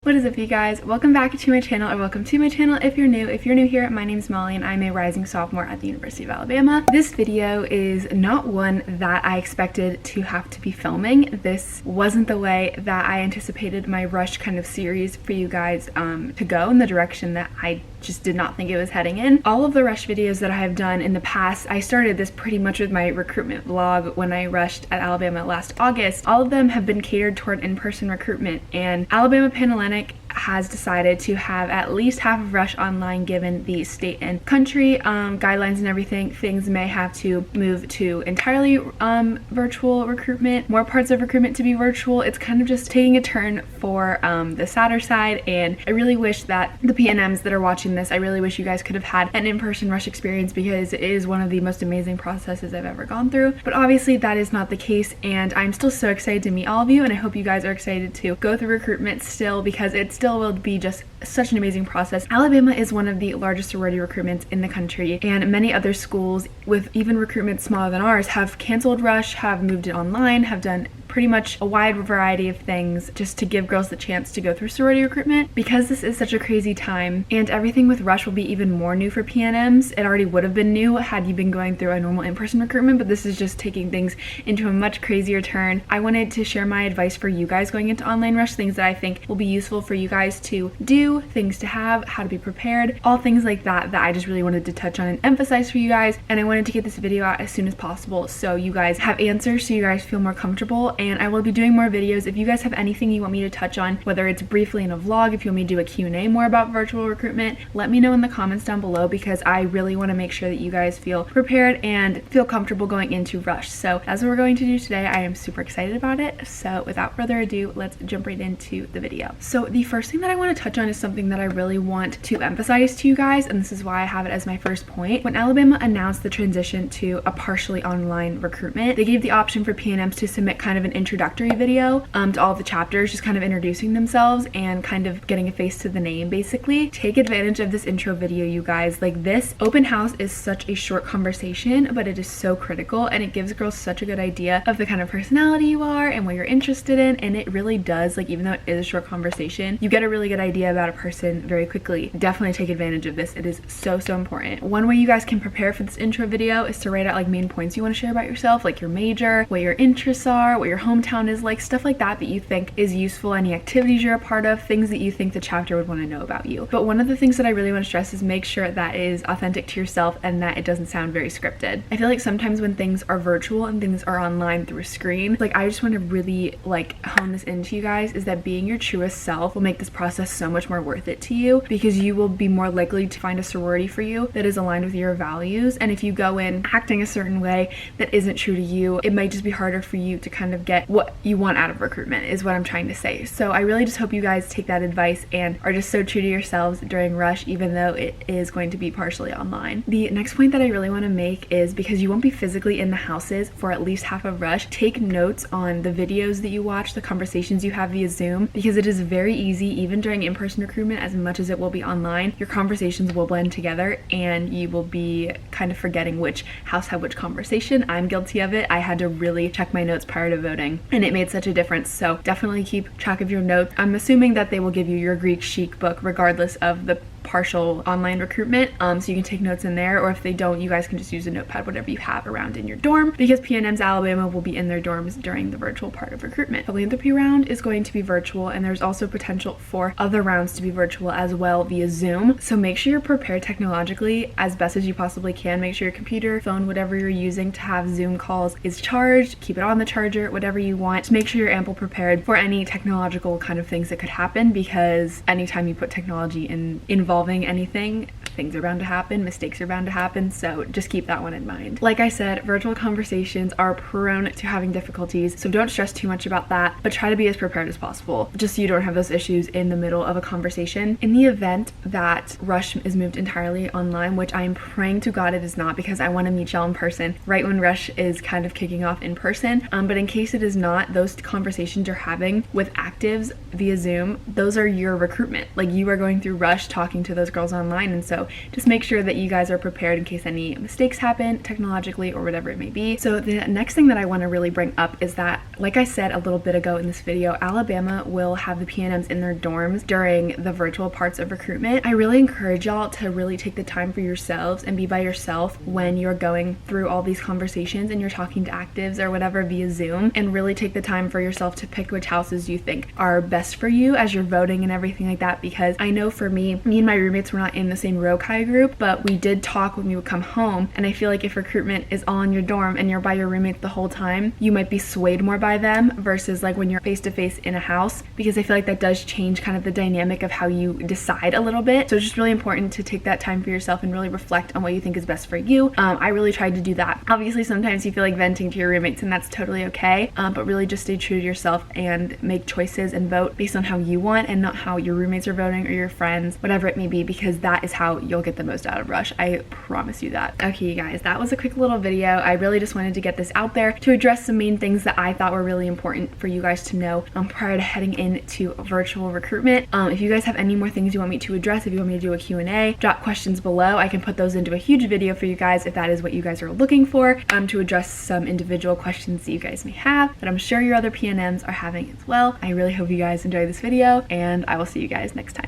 What is up, you guys? Welcome back to my channel, or welcome to my channel if you're new. If you're new here, my name's Molly and I'm a rising sophomore at the University of Alabama. This video is not one that I expected to have to be filming. This wasn't the way that I anticipated my Rush kind of series for you guys to go, in the direction that I just did not think it was heading in. All of the Rush videos that I have done in the past, I started this pretty much with my recruitment vlog when I rushed at Alabama last August. All of them have been catered toward in-person recruitment, and Alabama Panhellenic has decided to have at least half of Rush online given the state and country guidelines and everything. Things may have to move to entirely virtual recruitment, more parts of recruitment to be virtual. It's kind of just taking a turn for the sadder side, and I really wish that the PNMs that are watching this, I really wish you guys could have had an in-person Rush experience, because it is one of the most amazing processes I've ever gone through. But obviously that is not the case, and I'm still so excited to meet all of you, and I hope you guys are excited to go through recruitment still, because it still will be just such an amazing process. Alabama is one of the largest sorority recruitments in the country, and many other schools with even recruitment smaller than ours have canceled Rush, have moved it online, have done pretty much a wide variety of things just to give girls the chance to go through sorority recruitment. Because this is such a crazy time and everything with Rush will be even more new for PNMs, it already would have been new had you been going through a normal in-person recruitment, but this is just taking things into a much crazier turn. I wanted to share my advice for you guys going into online Rush, things that I think will be useful for you guys to do, things to have, how to be prepared, all things like that I just really wanted to touch on and emphasize for you guys. And I wanted to get this video out as soon as possible so you guys have answers, so you guys feel more comfortable. And I will be doing more videos. If you guys have anything you want me to touch on, whether it's briefly in a vlog, if you want me to do a Q&A more about virtual recruitment, let me know in the comments down below, because I really want to make sure that you guys feel prepared and feel comfortable going into Rush. So that's what we're going to do today. I am super excited about it. So without further ado, let's jump right into the video. So the first thing that I want to touch on is something that I really want to emphasize to you guys, and this is why I have it as my first point. When Alabama announced the transition to a partially online recruitment, they gave the option for PNMs to submit kind of an introductory video to all of the chapters, just kind of introducing themselves and kind of getting a face to the name. Basically, take advantage of this intro video, you guys. Like, this open house is such a short conversation, but it is so critical, and it gives girls such a good idea of the kind of personality you are and what you're interested in. And it really does, like, even though it is a short conversation, you get a really good idea about a person very quickly. Definitely take advantage of this. It is so important. One way you guys can prepare for this intro video is to write out like main points you want to share about yourself, like your major, what your interests are, what your hometown is, like stuff like that you think is useful, any activities you're a part of, things that you think the chapter would want to know about you. But one of the things that I really want to stress is make sure that is authentic to yourself and that it doesn't sound very scripted. I feel like sometimes when things are virtual and things are online through a screen, like, I just want to really like hone this into you guys, is that being your truest self will make this process so much more worth it to you, because you will be more likely to find a sorority for you that is aligned with your values. And if you go in acting a certain way that isn't true to you, it might just be harder for you to kind of get what you want out of recruitment, is what I'm trying to say. So I really just hope you guys take that advice and are just so true to yourselves during Rush, even though it is going to be partially online. The next point that I really want to make is, because you won't be physically in the houses for at least half of Rush, take notes on the videos that you watch, the conversations you have via Zoom, because it is very easy, even during in-person recruitment, as much as it will be online, your conversations will blend together and you will be kind of forgetting which house had which conversation. I'm guilty of it. I had to really check my notes prior to voting, and it made such a difference. So definitely keep track of your notes. I'm assuming that they will give you your Greek chic book regardless of the partial online recruitment, so you can take notes in there, or if they don't, you guys can just use a notepad, whatever you have around in your dorm, because PNMs Alabama will be in their dorms during the virtual part of recruitment. The philanthropy round is going to be virtual, and there's also potential for other rounds to be virtual as well via Zoom. So make sure you're prepared technologically as best as you possibly can. Make sure your computer, phone, whatever you're using to have Zoom calls is charged. Keep it on the charger, whatever you want. Just make sure you're ample prepared for any technological kind of things that could happen, because anytime you put technology involving anything, things are bound to happen, mistakes are bound to happen, so just keep that one in mind. Like I said, virtual conversations are prone to having difficulties, so don't stress too much about that, but try to be as prepared as possible, just so you don't have those issues in the middle of a conversation. In the event that Rush is moved entirely online, which I am praying to God it is not, because I want to meet y'all in person right when Rush is kind of kicking off in person, but in case it is not, those conversations you're having with actives via Zoom, those are your recruitment. Like, you are going through Rush talking to those girls online, and so just make sure that you guys are prepared in case any mistakes happen technologically or whatever it may be. So the next thing that I want to really bring up is that, like I said a little bit ago in this video, Alabama will have the PNMs in their dorms during the virtual parts of recruitment. I really encourage y'all to really take the time for yourselves and be by yourself when you're going through all these conversations and you're talking to actives or whatever via Zoom, and really take the time for yourself to pick which houses you think are best for you as you're voting and everything like that. Because I know for me and my roommates were not in the same Rokai group, but we did talk when we would come home, and I feel like if recruitment is all in your dorm and you're by your roommates the whole time, you might be swayed more by them versus like when you're face to face in a house, because I feel like that does change kind of the dynamic of how you decide a little bit. So it's just really important to take that time for yourself and really reflect on what you think is best for you. I really tried to do that. Obviously sometimes you feel like venting to your roommates, and that's totally okay, but really just stay true to yourself and make choices and vote based on how you want and not how your roommates are voting or your friends, whatever it may be, because that is how you'll get the most out of Rush. I promise you that. Okay, you guys, that was a quick little video. I really just wanted to get this out there to address some main things that I thought were really important for you guys to know prior to heading into virtual recruitment. If you guys have any more things you want me to address, if you want me to do a Q&A, drop questions below. I can put those into a huge video for you guys if that is what you guys are looking for, to address some individual questions that you guys may have that I'm sure your other PNMs are having as well. I really hope you guys enjoy this video, and I will see you guys next time.